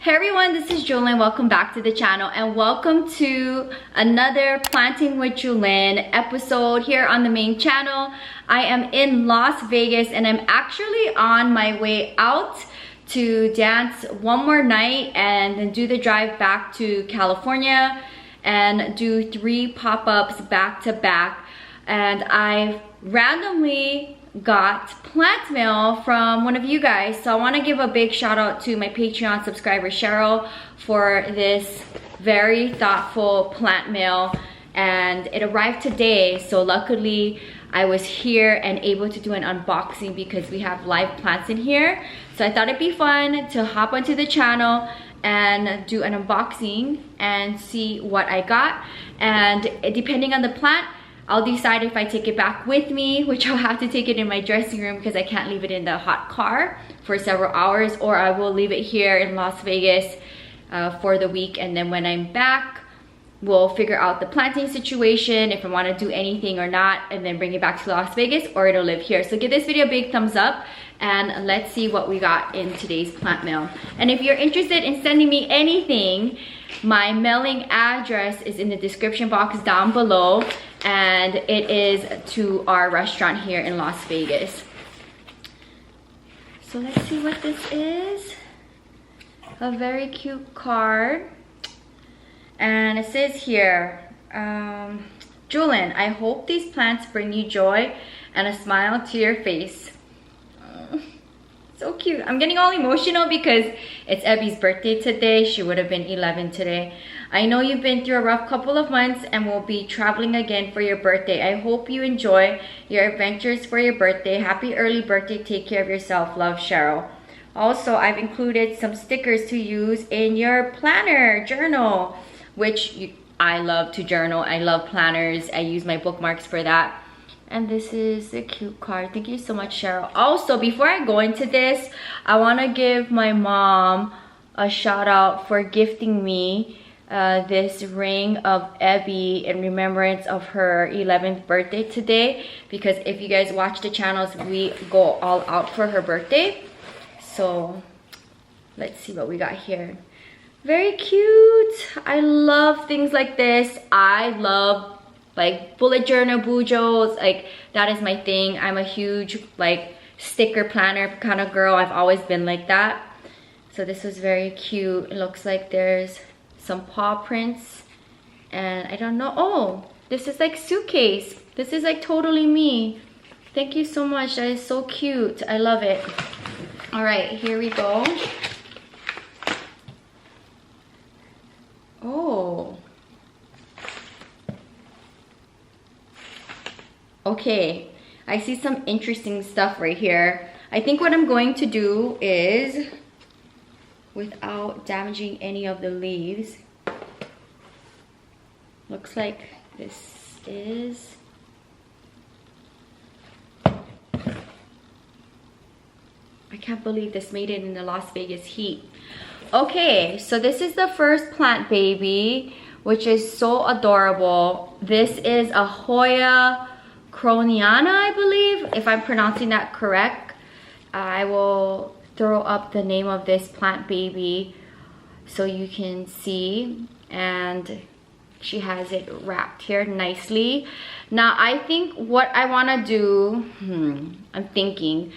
Hey everyone, this is Julyn. Welcome back to the channel and welcome to another Planting with Julyn episode here on the main channel. I am in Las Vegas and I'm actually on my way out to dance one more night and then do the drive back to California and do 3 pop-ups back to back. And I randomly got plant mail from one of you guys, so I want to give a big shout out to my Patreon subscriber Cheryl for this very thoughtful plant mail, and it arrived today. So luckily I was here and able to do an unboxing because we have live plants in here. So I thought it'd be fun to hop onto the channel and do an unboxing and see what I got, and depending on the plant I'll decide if I take it back with me, which I'll have to take it in my dressing room because I can't leave it in the hot car for several hours, or I will leave it here in Las Vegas for the week, and then when I'm back we'll figure out the planting situation, if I want to do anything or not, and then bring it back to Las Vegas, or it'll live here. So give this video a big thumbs up and let's see what we got in today's plant mail. And if you're interested in sending me anything, my mailing address is in the description box down below, and it is to our restaurant here in Las Vegas. So let's see what this is. A very cute card, and it says here, Julyn, I hope these plants bring you joy and a smile to your face. So cute. I'm getting all emotional because it's Ebby's birthday today. She would have been 11 today. I know you've been through a rough couple of months and will be traveling again for your birthday. I hope you enjoy your adventures for your birthday. Happy early birthday. Take care of yourself. Love, Cheryl. Also, I've included some stickers to use in your planner journal, which I love to journal. I love planners. I use my bookmarks for that. And this is a cute card. Thank you so much, Cheryl. Also, before I go into this, I want to give my mom a shout out for gifting me this ring of Ebby in remembrance of her 11th birthday today, because if you guys watch the channels, we go all out for her birthday. So let's see what we got here. Very cute. I love things like this. I love like bullet journal bujos, like that is my thing. I'm a huge like sticker planner kind of girl. I've always been like that. So this was very cute. It looks like there's some paw prints, and I don't know. Oh, this is like suitcase. This is like totally me. Thank you so much. That is so cute. I love it. All right, here we go. Oh. Okay, I see some interesting stuff right here. I think what I'm going to do is, without damaging any of the leaves, looks like this is, I can't believe this made it in the Las Vegas heat. Okay, so this is the first plant baby, which is so adorable. This is a Hoya Croniana, I believe, if I'm pronouncing that correct. I will throw up the name of this plant baby so you can see, and she has it wrapped here nicely. Now I think what I want to do, I'm thinking,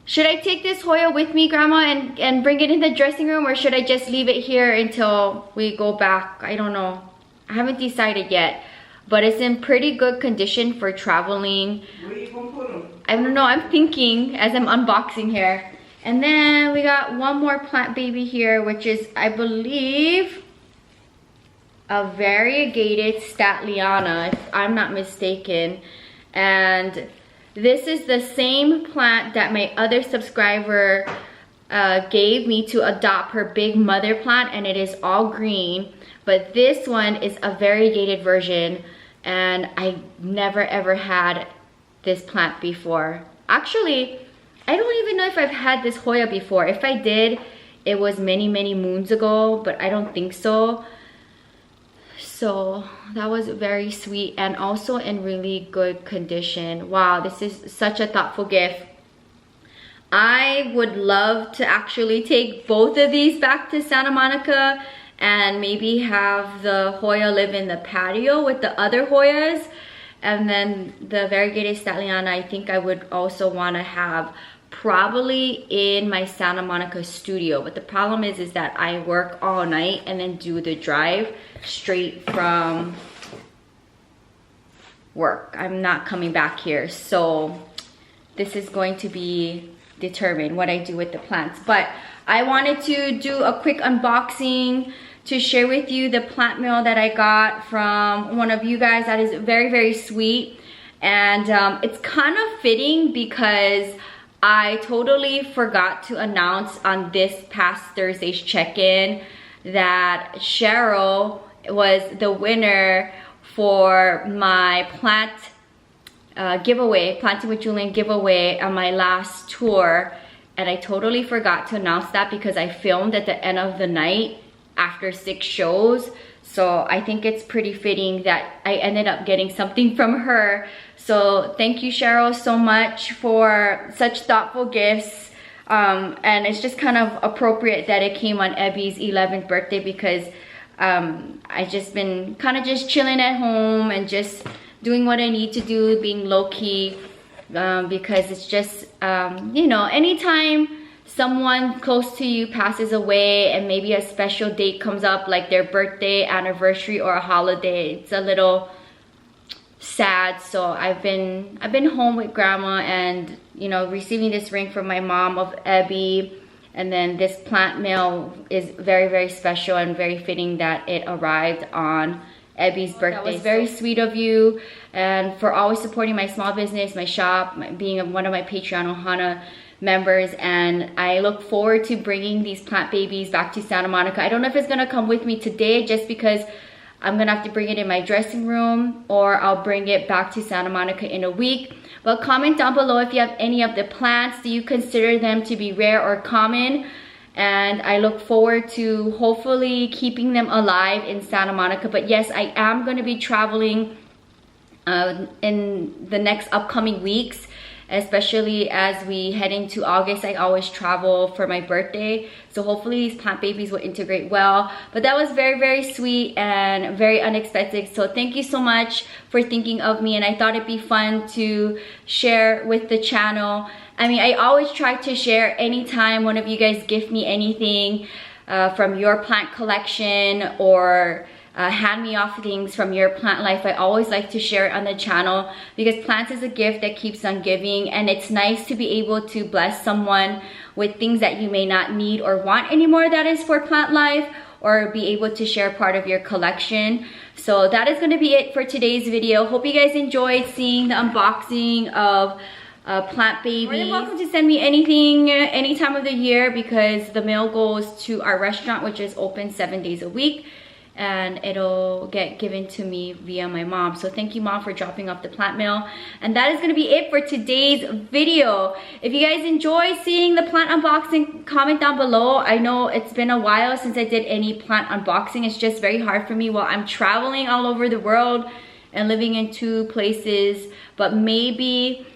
should I take this Hoya with me, Grandma, and bring it in the dressing room, or should I just leave it here until we go back? I don't know. I haven't decided yet. But it's in pretty good condition for traveling. Where are you gonna put them? I don't know, I'm thinking as I'm unboxing here. And then we got one more plant baby here, which is, I believe, a variegated Statliana, if I'm not mistaken. And this is the same plant that my other subscriber gave me to adopt her big mother plant, and it is all green. But this one is a variegated version, and I never ever had this plant before. Actually, I don't even know if I've had this Hoya before. If I did, it was many moons ago, but I don't think so. So that was very sweet and also in really good condition. Wow, this is such a thoughtful gift. I would love to actually take both of these back to Santa Monica and maybe have the Hoya live in the patio with the other Hoyas. And then the variegated Statliana, I think I would also want to have probably in my Santa Monica studio. But the problem is that I work all night and then do the drive straight from work. I'm not coming back here. So this is going to be determined what I do with the plants. But I wanted to do a quick unboxing to share with you the plant mail that I got from one of you guys. That is very, very sweet. And it's kind of fitting because I totally forgot to announce on this past Thursday's check-in that Cheryl was the winner for my plant giveaway, Planting with Julian giveaway on my last tour. And I totally forgot to announce that because I filmed at the end of the night after 6 shows. So I think it's pretty fitting that I ended up getting something from her. So thank you, Cheryl, so much for such thoughtful gifts. And it's just kind of appropriate that it came on Ebby's 11th birthday because I just been kind of just chilling at home and just doing what I need to do, being low-key, because it's just, you know, anytime someone close to you passes away and maybe a special date comes up, like their birthday, anniversary, or a holiday, it's a little sad. So I've been home with grandma and, you know, receiving this ring from my mom of Ebby, and then this plant mail is very, very special and very fitting that it arrived on Ebby's birthday. That was very sweet of you, and for always supporting my small business, my shop, being one of my Patreon Ohana members. And I look forward to bringing these plant babies back to Santa Monica. I don't know if it's gonna come with me today just because I'm gonna have to bring it in my dressing room, or I'll bring it back to Santa Monica in a week. But comment down below if you have any of the plants. Do you consider them to be rare or common? And I look forward to hopefully keeping them alive in Santa Monica. But yes, I am going to be traveling in the next upcoming weeks, especially as we head into August. I always travel for my birthday, so hopefully these plant babies will integrate well. But that was very, very sweet and very unexpected, so thank you so much for thinking of me. And I thought it'd be fun to share with the channel. I mean, I always try to share anytime one of you guys gift me anything from your plant collection, or hand me off things from your plant life. I always like to share it on the channel because plants is a gift that keeps on giving, and it's nice to be able to bless someone with things that you may not need or want anymore that is for plant life, or be able to share part of your collection. So that is going to be it for today's video. Hope you guys enjoyed seeing the unboxing of plant baby. You're welcome to send me anything any time of the year because the mail goes to our restaurant, which is open 7 days a week, and it'll get given to me via my mom. So thank you, Mom, for dropping off the plant mail. And that is going to be it for today's video. If you guys enjoy seeing the plant unboxing, comment down below. I know it's been a while since I did any plant unboxing. It's just very hard for me while I'm traveling all over the world and living in 2 places. But maybe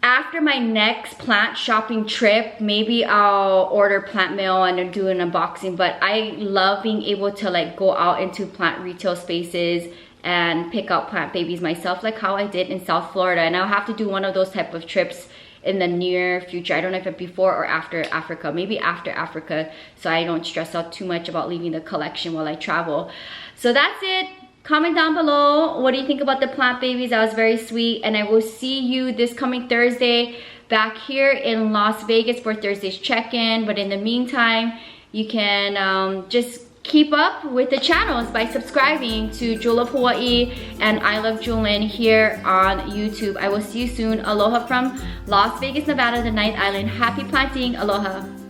after my next plant shopping trip, maybe I'll order plant mail and do an unboxing. But I love being able to like go out into plant retail spaces and pick out plant babies myself, like how I did in South Florida. And I'll have to do one of those type of trips in the near future. I don't know if it's before or after Africa, maybe after Africa, so I don't stress out too much about leaving the collection while I travel. So that's it. Comment down below, what do you think about the plant babies? That was very sweet. And I will see you this coming Thursday back here in Las Vegas for Thursday's check-in. But in the meantime, you can just keep up with the channels by subscribing to Jewel of Hawaii and I Love Julin here on YouTube. I will see you soon. Aloha from Las Vegas, Nevada, the 9th island. Happy planting. Aloha.